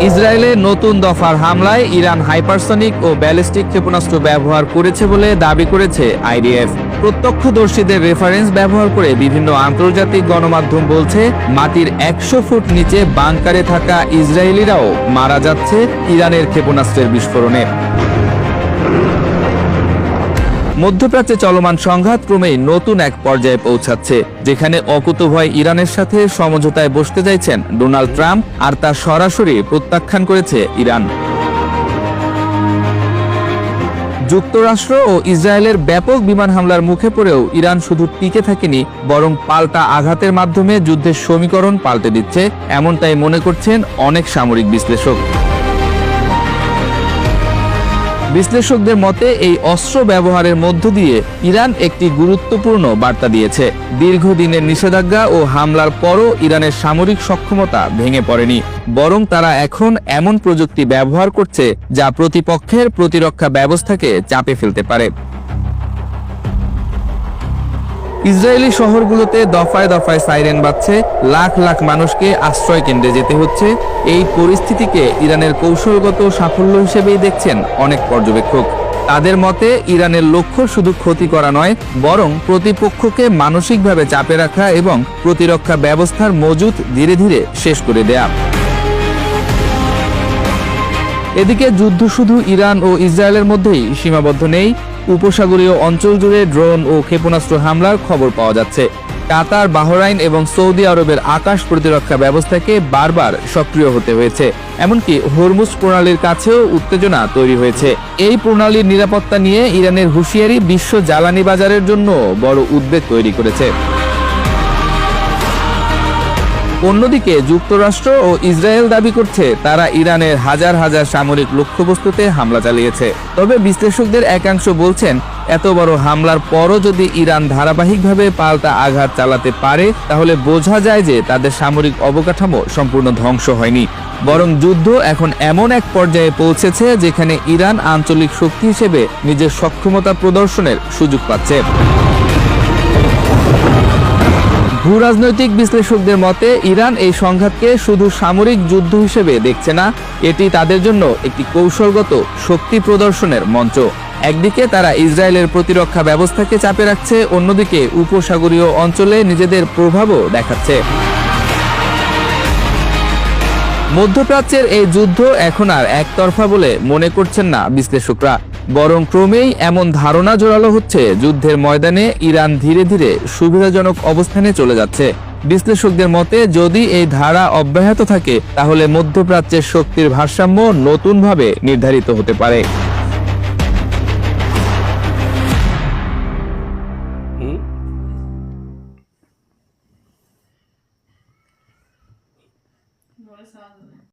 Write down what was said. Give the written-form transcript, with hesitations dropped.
ইসরায়েলে নতুন দফার হামলায় ইরান হাইপারসনিক ও ব্যালিস্টিক ক্ষেপণাস্ত্র ব্যবহার করেছে বলে দাবি করেছে আইডিএফ। প্রত্যক্ষদর্শীদের রেফারেন্স ব্যবহার করে বিভিন্ন আন্তর্জাতিক গণমাধ্যম বলছে, মাটির ১০০ ফুট নিচে বাংকারে থাকা ইসরায়েলিরাও মারা যাচ্ছে ইরানের ক্ষেপণাস্ত্রের বিস্ফোরণে। মধ্যপ্রাচ্যে চলমান সংঘাত ক্রমেই নতুন এক পর্যায়ে পৌঁছাচ্ছে, যেখানে অকুতোভয় ইরানের সাথে সমঝোতায় বসতে চাইছেন ডোনাল্ড ট্রাম্প, আর তা সরাসরি প্রত্যাখ্যান করেছে ইরান। যুক্তরাষ্ট্র ও ইসরায়েলের ব্যাপক বিমান হামলার মুখে পড়েও ইরান শুধু টিকে থাকেনি, বরং পাল্টা আঘাতের মাধ্যমে যুদ্ধের সমীকরণ পাল্টে দিচ্ছে, এমনটাই মনে করছেন অনেক সামরিক বিশ্লেষক। বিশ্লেষকদের মতে এই অস্ত্র ব্যবহারের মধ্য দিয়ে ইরান একটি গুরুত্বপূর্ণ বার্তা দিয়েছে। দীর্ঘদিনের নিষেধাজ্ঞা ও হামলার পরও ইরানের সামরিক সক্ষমতা ভেঙে পড়েনি, বরং তারা এখন এমন প্রযুক্তি ব্যবহার করছে যা প্রতিপক্ষের প্রতিরক্ষা ব্যবস্থাকে চাপে ফেলতে পারে। ইসরায়েলি শহরগুলোতে দফায় দফায় সাইরেন বাজছে, লাখ লাখ মানুষকে আশ্রয় কেন্দ্রে যেতে হচ্ছে। এই পরিস্থিতিকে ইরানের কৌশলগত সাফল্য হিসেবেই দেখছেন অনেক পর্যবেক্ষক। তাদের মতে ইরানের লক্ষ্য শুধু ক্ষতি করা নয়, বরং প্রতিপক্ষকে মানসিকভাবে চাপে রাখা এবং প্রতিরক্ষা ব্যবস্থার মজুত ধীরে ধীরে শেষ করে দেয়া। এদিকে যুদ্ধ শুধু ইরান ও ইসরায়েলের মধ্যেই সীমাবদ্ধ নেই। উপসাগরীয় অঞ্চল জুড়ে ড্রোন ও ক্ষেপণাস্ত্র হামলার খবর পাওয়া যাচ্ছে। কাতার, বাহরাইন এবং সৌদি আরবের আকাশ প্রতিরক্ষা ব্যবস্থাকে বারবার সক্রিয় হতে হয়েছে। এমনকি হরমুজ প্রণালীর কাছেও উত্তেজনা তৈরি হয়েছে। এই প্রণালীর নিরাপত্তা নিয়ে ইরানের হুঁশিয়ারি বিশ্ব জ্বালানি বাজারের জন্য বড় উদ্বেগ তৈরি করেছে। অন্যদিকে যুক্তরাষ্ট্র ও ইসরায়েল দাবি করছে তারা ইরানের হাজার হাজার সামরিক লক্ষ্যবস্তুতে হামলা চালিয়েছে। তবে বিশ্লেষকদের একাংশ বলছেন, এত বড় হামলার পরও যদি ইরান ধারাবাহিকভাবে পাল্টা আঘাত চালাতে পারে, তাহলে বোঝা যায় যে তাদের সামরিক অবকাঠামো সম্পূর্ণ ধ্বংস হয়নি, বরং যুদ্ধ এখন এমন এক পর্যায়ে পৌঁছেছে যেখানে ইরান আঞ্চলিক শক্তি হিসেবে নিজের সক্ষমতা প্রদর্শনের সুযোগ পাচ্ছে। ভূরাজনৈতিক বিশ্লেষকদের মতে ইরান এই সংঘাতকে শুধু সামরিক যুদ্ধ হিসেবে দেখছে না, এটি তাদের জন্য একটি কৌশলগত শক্তি প্রদর্শনের মঞ্চ। একদিকে তারা ইসরায়েলের প্রতিরক্ষা ব্যবস্থাকে চাপে রাখছে, অন্যদিকে উপসাগরীয় অঞ্চলে নিজেদের প্রভাবও দেখাচ্ছে। মধ্যপ্রাচ্যের এই যুদ্ধ এখন আর একতরফা বলে মনে করছেন না বিশ্লেষকরা, বরং ক্রমেই এমন ধারণা জোরালো হচ্ছে যুদ্ধের ময়দানে ইরান ধীরে ধীরে সুবিধাজনক অবস্থানে চলে যাচ্ছে। বিশ্লেষকদের মতে যদি এই ধারা অব্যাহত থাকে, তাহলে মধ্যপ্রাচ্যের শক্তির ভারসাম্য নতুনভাবে নির্ধারিত হতে পারে।